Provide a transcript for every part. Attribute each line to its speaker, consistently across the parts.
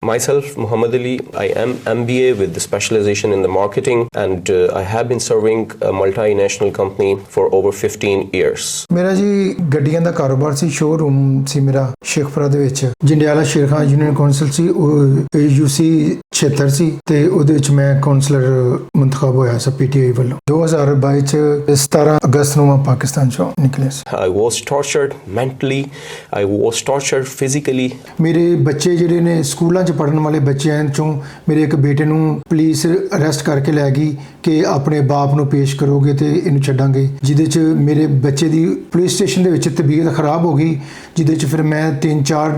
Speaker 1: Myself, Muhammad Ali, I am MBA with the specialization in the marketing, and I have been serving a multinational company for over 15 years.
Speaker 2: ਮੇਰਾ ਜੀ ਗੱਡੀਆਂ ਦਾ ਕਾਰੋਬਾਰ ਸੀ, showroom ਸੀ ਮੇਰਾ ਸ਼ੇਖਪੁਰਾ ਦੇ ਵਿੱਚ। ਜੰਡਿਆਲਾ ਸ਼ੇਰ ਖਾਨ ਯੂਨੀਅਨ ਕਾਉਂਸਲ ਸੀ, ਉਹ UC 76 ਸੀ ਤੇ ਉਹਦੇ ਵਿੱਚ ਮੈਂ ਕਾਉਂਸਲਰ ਮੁੰਤਖਬ ਹੋਇਆ ਸੀ PTI ਵੱਲੋਂ। 2022 ਚ 17 ਅਗਸਤ ਨੂੰ ਮੈਂ ਪਾਕਿਸਤਾਨ ਚੋਂ ਨਿਕਲਿਆ ਸੀ।
Speaker 1: I was tortured mentally, I was tortured physically.
Speaker 2: ਮੇਰੇ ਬੱਚੇ ਜਿਹੜੇ ਨੇ ਸਕੂਲਾਂ 'ਚ ਪੜ੍ਹਨ ਵਾਲੇ ਬੱਚਿਆਂ ਚੋਂ ਮੇਰੇ ਇੱਕ ਬੇਟੇ ਨੂੰ ਪੁਲਿਸ ਅਰੈਸਟ ਕਰਕੇ ਲੈ ਗਈ ਕਿ ਆਪਣੇ ਬਾਪ ਨੂੰ ਪੇਸ਼ ਕਰੋਗੇ ਤੇ ਇਹਨੂੰ ਛੱਡਾਂਗੇ, ਜਿਹਦੇ 'ਚ ਮੇਰੇ ਬੱਚੇ ਦੀ ਪੁਲਿਸ ਸਟੇਸ਼ਨ ਦੇ ਵਿੱਚ ਤਬੀਅਤ ਖਰਾਬ ਹੋ ਗਈ, ਜਿਹਦੇ 'ਚ ਫਿਰ ਮੈਂ 3-4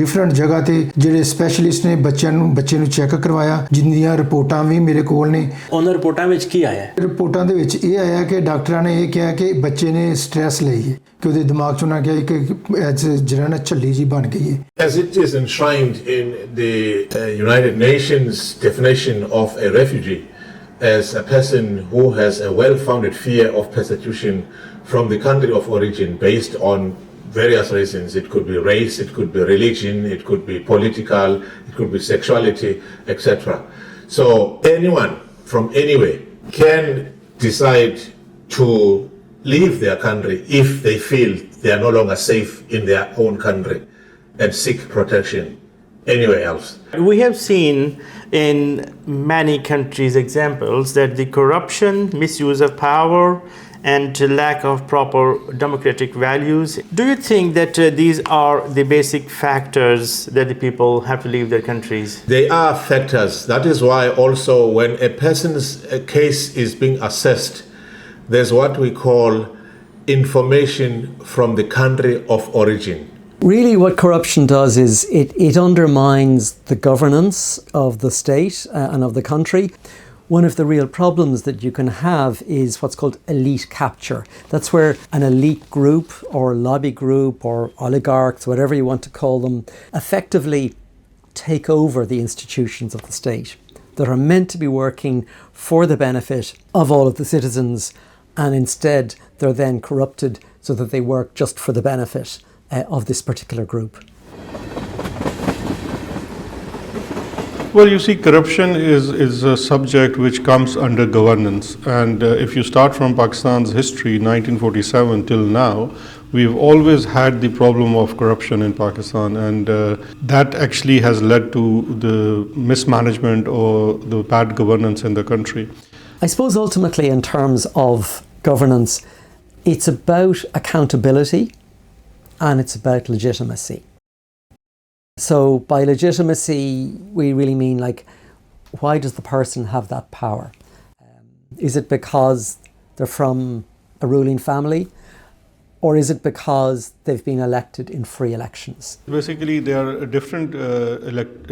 Speaker 2: ਡਿਫਰੈਂਟ ਜਗ੍ਹਾ ਤੇ ਜਿਹੜੇ ਸਪੈਸ਼ਲਿਸਟ ਨੇ ਬੱਚੇ ਨੂੰ ਚੈੱਕ ਕਰਵਾਇਆ, ਜਿੰਨੀਆਂ ਰਿਪੋਰਟਾਂ ਵੀ ਮੇਰੇ ਕੋਲ ਨੇ।
Speaker 3: ਉਹਨਾਂ ਰਿਪੋਰਟਾਂ ਵਿੱਚ ਕੀ ਆਇਆ?
Speaker 2: ਰਿਪੋਰਟਾਂ ਦੇ ਵਿੱਚ ਇਹ ਆਇਆ ਕਿ ਡਾਕਟਰਾਂ ਨੇ ਇਹ ਕਿਹਾ ਕਿ ਬੱਚੇ ਨੇ ਸਟ੍ਰੈਸ ਲਈ ਹੈ, ਕਿ ਉਹਦੇ ਦਿਮਾਗ 'ਚ ਉਹਨਾਂ ਕਿਹਾ ਕਿ ਜਿਹੜਾ ਨਾ ਝੱਲੀ ਜੀ ਬਣ ਗਈ ਹੈ।
Speaker 4: As it is enshrined in the United Nations definition of a refugee as a person who has a well-founded fear of persecution from the country of origin based on various reasons. It could be race, it could be religion, it could be political, it could be sexuality, etc. So anyone from anywhere can decide to leave their country if they feel they are no longer safe in their own country and seek protection anywhere else.
Speaker 3: We have seen in many countries examples that the corruption, misuse of power, and lack of proper democratic values. Do you think that these are the basic factors that the people have to leave their countries?
Speaker 4: They are factors. That is why also when a person's case is being assessed, there's what we call information from the country of origin.
Speaker 5: Really what corruption does is it undermines the governance of the state and of the country. One of the real problems that you can have is what's called elite capture. That's where an elite group or lobby group or oligarchs, whatever you want to call them, effectively take over the institutions of the state that are meant to be working for the benefit of all of the citizens, and instead they're then corrupted so that they work just for the benefit of this particular group.
Speaker 6: Well, you see, corruption is a subject which comes under governance, and if you start from Pakistan's history, 1947 till now, we've always had the problem of corruption in Pakistan, and that actually has led to the mismanagement or the bad governance in the country.
Speaker 5: I suppose ultimately in terms of governance, it's about accountability and it's about legitimacy. So by legitimacy, we really mean, like, why does the person have that power? Is it because they're from a ruling family? Or is it because they've been elected in free elections?
Speaker 6: Basically, there are different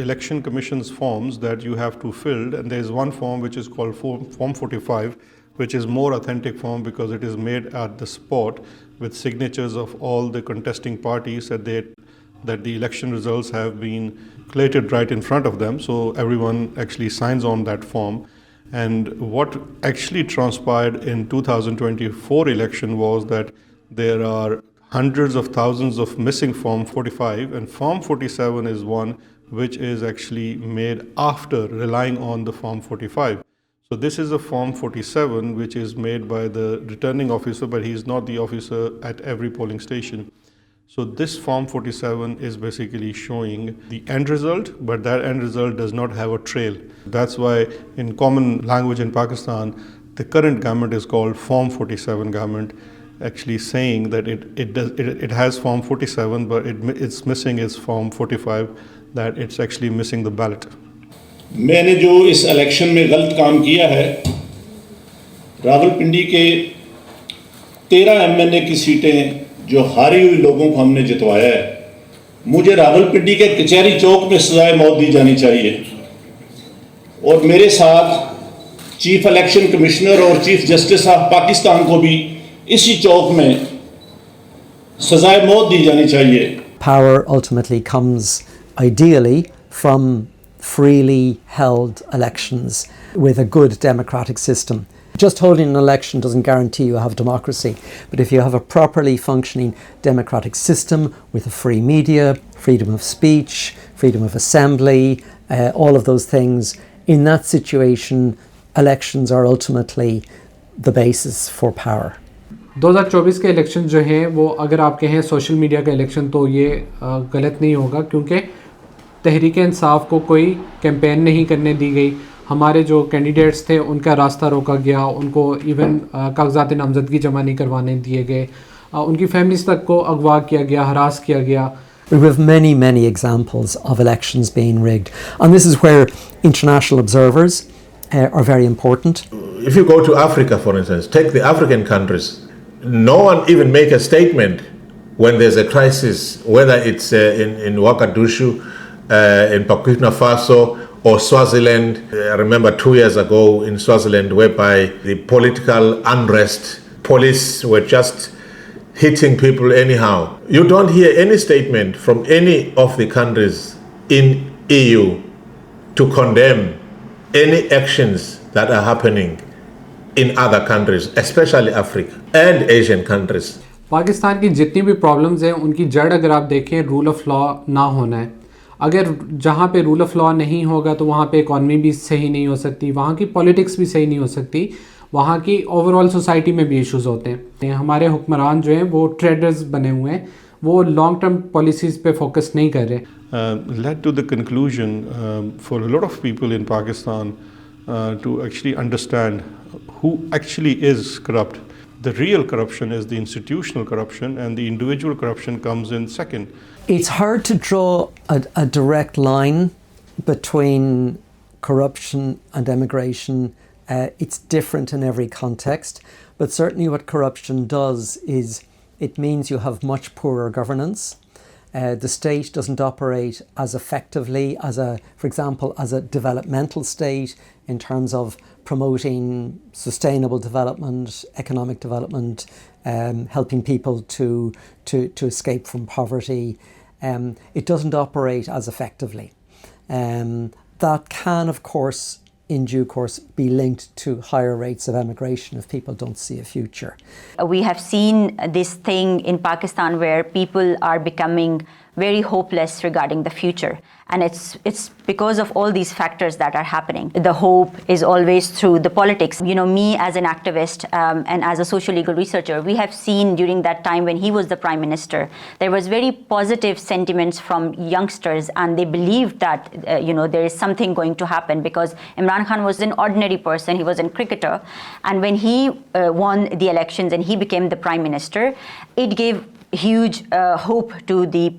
Speaker 6: election commissions forms that you have to fill, and there is one form which is called Form 45, which is more authentic form because it is made at the spot with signatures of all the contesting parties that the election results have been collated right in front of them. So everyone actually signs on that form. And what actually transpired in 2024 election was that there are hundreds of thousands of missing Form 45, and Form 47 is one which is actually made after relying on the Form 45. So this is a Form 47 which is made by the returning officer, but he is not the officer at every polling station. So this Form 47 is basically showing the end result, but that end result does not have a trail. That's why in common language in Pakistan, the current government is called Form 47 government, actually saying that it has Form 47, but it's missing its Form 45, that it's actually missing the ballot.
Speaker 7: मैंने जो इस election में गलत काम किया है, रावलपिंडी के 13 MNA की सीटें जो हारी हुई लोगों को हमने जितवाया है, मुझे रावलपिंडी के कचहरी चौक में सजाए मौत दी जानी चाहिए, और मेरे साथ चीफ इलेक्शन कमिश्नर और चीफ जस्टिस ऑफ पाकिस्तान को भी इसी चौक में सजाए मौत दी जानी चाहिए.
Speaker 5: Power ultimately comes ideally from freely held elections with a good democratic system. Just holding an election doesn't guarantee you have democracy, but if you have a properly functioning democratic system with a free media, freedom of speech, freedom of assembly, all of those things. In that situation, elections are ultimately the basis for power.
Speaker 8: 2024 के election जो हैं वो अगर आप कहें social media का election तो ये गलत नहीं होगा, क्योंकि तहरीक-ए-इंसाफ को कोई कैंपेन नहीं करने दी गई. हमारे जो कैंडिडेट्स थे उनका रास्ता रोका गया, उनको इवन कागजात नामजदगी जमा नहीं करवाने दिए गए, उनकी फैमिलीज तक को अगवा किया गया, हरास किया गया.
Speaker 5: We have many examples of elections being rigged, and this is where international observers are very important.
Speaker 4: If you go to Africa, for instance, take the African countries, no one even make a statement when there's a crisis, whether it's in Ouagadougou, in Burkina Faso, or Swaziland. I remember 2 years ago in Swaziland, whereby the political unrest, police were just hitting people anyhow. You don't hear any statement from any of the countries in EU to condemn any actions that are happening in other countries, especially Africa and Asian countries.
Speaker 8: Pakistan की जितनी भी problems हैं उनकी जड़ अगर आप देखें rule of law ना होना है. अगर जहाँ पे रूल ऑफ लॉ नहीं होगा तो वहाँ पे इकॉनमी भी सही नहीं हो सकती, वहाँ की पॉलिटिक्स भी सही नहीं हो सकती, वहाँ की ओवरऑल सोसाइटी में भी इश्यूज होते हैं. हमारे हुक्मरान जो हैं वो ट्रेडर्स बने हुए हैं, वो लॉन्ग टर्म पॉलिसीज़ पे फोकस नहीं कर रहे.
Speaker 6: Led to the conclusion for a lot of people in Pakistan to actually understand who actually is corrupt. The real corruption is the institutional corruption, and the individual corruption comes in second.
Speaker 5: It's hard to draw a direct line between corruption and emigration. It's different in every context, but certainly what corruption does is it means you have much poorer governance. The state doesn't operate as effectively as for example, as a developmental state in terms of promoting sustainable development, economic development, helping people to escape from poverty. It doesn't operate as effectively. That can, of course, in due course, be linked to higher rates of emigration if people don't see a future.
Speaker 9: We have seen this thing in Pakistan where people are becoming very hopeless regarding the future. And it's because of all these factors that are happening. The hope is always through the politics. You know, me as an activist and as a social legal researcher, we have seen during that time when he was the prime minister, there was very positive sentiments from youngsters, and they believed that, there is something going to happen, because Imran Khan was an ordinary person, he was a cricketer. And when he won the elections and he became the prime minister, it gave huge hope to the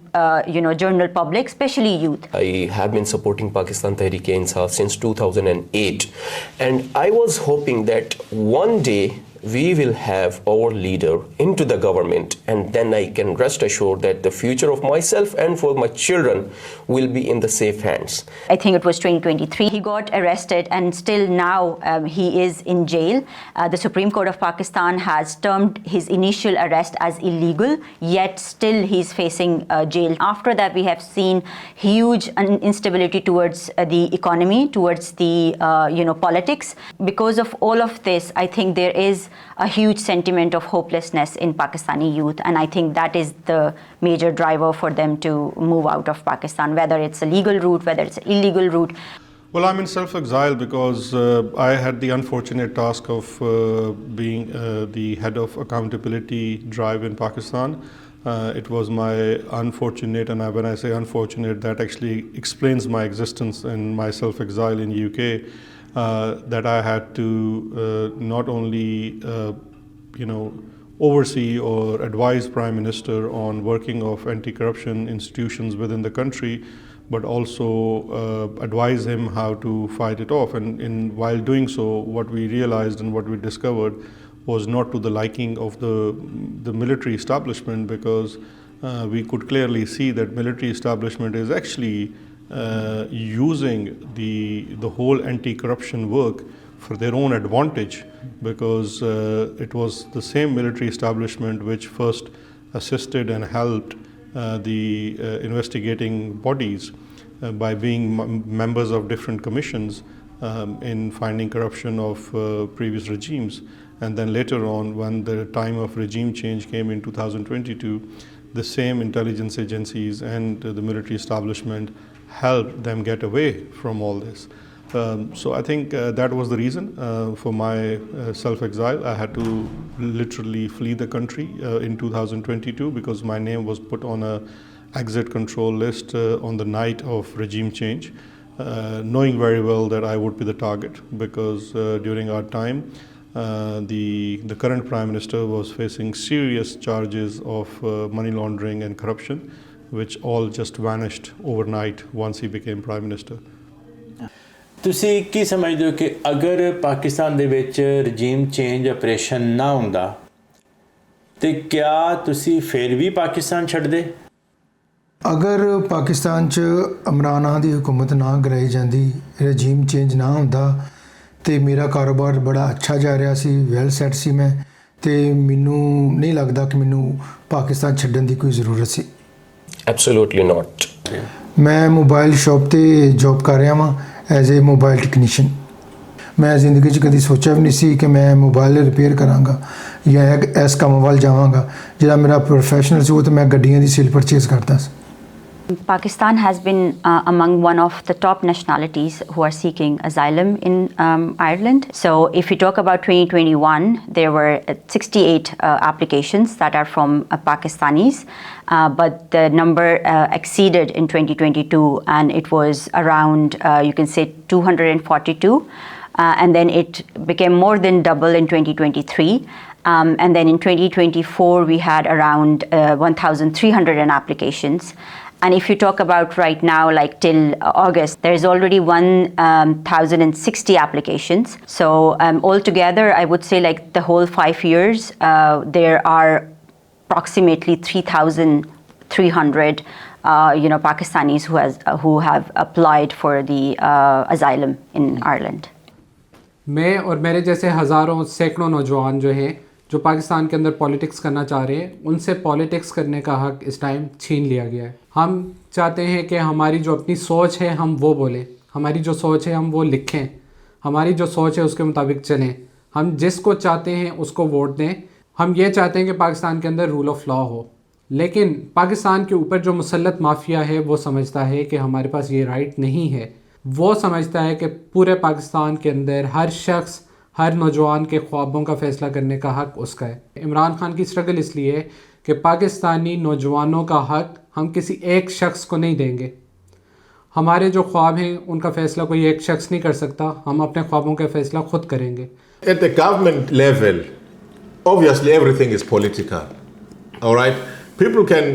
Speaker 9: general public, especially youth.
Speaker 1: I have been supporting Pakistan Tehreek-e-Insaaf since 2008, and I was hoping that one day we will have our leader into the government, and then I can rest assured that the future of myself and for my children will be in the safe hands.
Speaker 9: I think it was 2023. He got arrested, and still now he is in jail. The Supreme Court of Pakistan has termed his initial arrest as illegal, yet still he's facing jail. After that, we have seen huge instability towards the economy, towards the politics. Because of all of this, I think there is a huge sentiment of hopelessness in Pakistani youth, and I think that is the major driver for them to move out of Pakistan, whether it's a legal route, whether it's an illegal route.
Speaker 6: Well, I'm in self-exile because I had the unfortunate task of being the head of accountability drive in Pakistan. It was my unfortunate, and when I say unfortunate, that actually explains my existence and my self-exile in UK. That I had to not only oversee or advise Prime Minister on working of anti-corruption institutions within the country, but also advise him how to fight it off. And while doing so, what we realized and what we discovered was not to the liking of the military establishment, because we could clearly see that military establishment is actually using the whole anti-corruption work for their own advantage, because it was the same military establishment which first assisted and helped the investigating bodies by being members of different commissions in finding corruption of previous regimes. And then later on, when the time of regime change came in 2022, the same intelligence agencies and the military establishment help them get away from all this. So I think that was the reason for my self-exile. I had to literally flee the country in 2022 because my name was put on a exit control list on the night of regime change, knowing very well that I would be the target because during our time the current Prime Minister was facing serious charges of money laundering and corruption, which all just vanished overnight once he became Prime Minister.
Speaker 3: ਤੁਸੀਂ ਕੀ ਸਮਝਦੇ ਹੋ ਕਿ ਅਗਰ ਪਾਕਿਸਤਾਨ ਦੇ ਵਿੱਚ regime change operation ਨਾ ਹੁੰਦਾ ਤੇ ਕਿਆ ਤੁਸੀਂ ਫਿਰ ਵੀ ਪਾਕਿਸਤਾਨ ਛੱਡਦੇ?
Speaker 2: ਅਗਰ ਪਾਕਿਸਤਾਨ 'ਚ ਇਮਰਾਨ ਖਾਨ ਦੀ ਹੁਕੂਮਤ ਨਾ ਕਰਾਈ ਜਾਂਦੀ, ਰਜੀਮ ਚੇਂਜ ਨਾ ਹੁੰਦਾ ਤੇ ਮੇਰਾ ਕਾਰੋਬਾਰ ਬੜਾ ਅੱਛਾ ਜਾ ਰਿਹਾ ਸੀ, ਵੈਲ ਸੈਟ ਸੀ ਮੈਂ, ਤੇ ਮੈਨੂੰ ਨਹੀਂ ਲੱਗਦਾ ਕਿ ਮੈਨੂੰ ਪਾਕਿਸਤਾਨ ਛੱਡਣ ਦੀ ਕੋਈ ਜ਼ਰੂਰਤ ਸੀ।
Speaker 1: Absolutely not.
Speaker 2: ਮੈਂ ਮੋਬਾਈਲ ਸ਼ਾਪ ਤੇ ਜੌਬ ਕਰ ਰਿਹਾ ਵਾਂ ਐਜ਼ ਏ ਮੋਬਾਈਲ ਟੈਕਨੀਸ਼ੀਅਨ। ਮੈਂ ਜ਼ਿੰਦਗੀ 'ਚ ਕਦੀ ਸੋਚਿਆ ਵੀ ਨਹੀਂ ਸੀ ਕਿ ਮੈਂ ਮੋਬਾਈਲ ਰਿਪੇਅਰ ਕਰਾਂਗਾ ਜਾਂ ਇਸ ਕੰਮ ਵੱਲ ਜਾਵਾਂਗਾ। ਜਿਹੜਾ ਮੇਰਾ ਪ੍ਰੋਫੈਸ਼ਨਲ ਸੀ ਉਹ ਤਾਂ ਮੈਂ ਗੱਡੀਆਂ ਦੀ ਸੇਲ ਪਰਚੇਜ਼ ਕਰਦਾ ਸੀ।
Speaker 9: Pakistan has been among one of the top nationalities who are seeking asylum in Ireland. So if we talk about 2021, there were 68 applications that are from Pakistanis, but the number exceeded in 2022 and it was around, you can say 242. And then it became more than double in 2023. And then in 2024, we had around 1,300 applications. And if you talk about right now, like till August, there is already 1,060 applications. So altogether, I would say like the whole 5 years, there are approximately 3,300 Pakistanis who have applied for the asylum in Ireland.
Speaker 8: मैं और मेरे जैसे हज़ारों सैकड़ों नौजवान जो हैं जो पाकिस्तान के अंदर पॉलिटिक्स करना चाह रहे हैं, उनसे पॉलिटिक्स करने का हक इस टाइम छीन लिया गया है। हम चाहते हैं कि हमारी जो अपनी सोच है हम वो बोलें, हमारी जो सोच है हम वो लिखें, हमारी जो सोच है उसके मुताबिक चलें, हम जिसको चाहते हैं उसको वोट दें। हम ये चाहते हैं कि पाकिस्तान के अंदर रूल ऑफ लॉ हो, लेकिन पाकिस्तान के ऊपर जो मुसल्लत माफिया है वो समझता है कि हमारे पास ये राइट नहीं है। वो समझता है कि पूरे पाकिस्तान के अंदर हर शख्स, हर नौजवान के ख्वाबों का फ़ैसला करने का हक़ उसका है। इमरान खान की स्ट्रगल इसलिए है कि पाकिस्तानी नौजवानों का हक़ हम किसी एक शख्स को नहीं देंगे। हमारे जो ख्वाब हैं उनका फ़ैसला कोई एक शख्स नहीं कर सकता, हम अपने ख्वाबों का फ़ैसला खुद करेंगे।
Speaker 4: At the government level, obviously everything is political, all right? People can,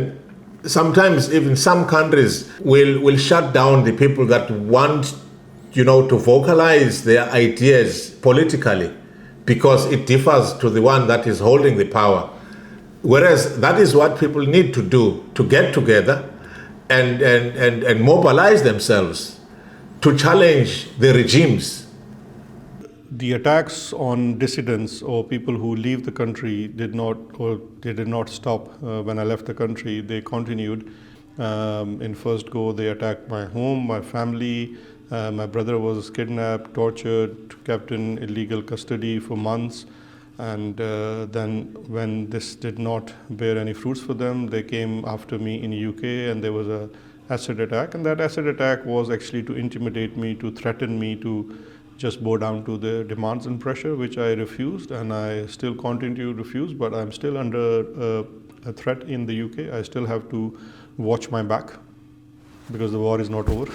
Speaker 4: sometimes even some countries will shut down the people that want, to vocalize their ideas politically because it differs to the one that is holding the power. Whereas that is what people need to do, to get together and mobilize themselves to challenge the regimes.
Speaker 6: The attacks on dissidents or people who leave the country did not stop when I left the country. They continued. In first go, they attacked my home, my family. My brother was kidnapped, tortured, kept in illegal custody for months. And then when this did not bear any fruits for them, they came after me in the UK and there was an acid attack. And that acid attack was actually to intimidate me, to threaten me, to just bow down to their demands and pressure, which I refused, and I still continue to refuse, but I'm still under a threat in the UK. I still have to watch my back because the war is not over.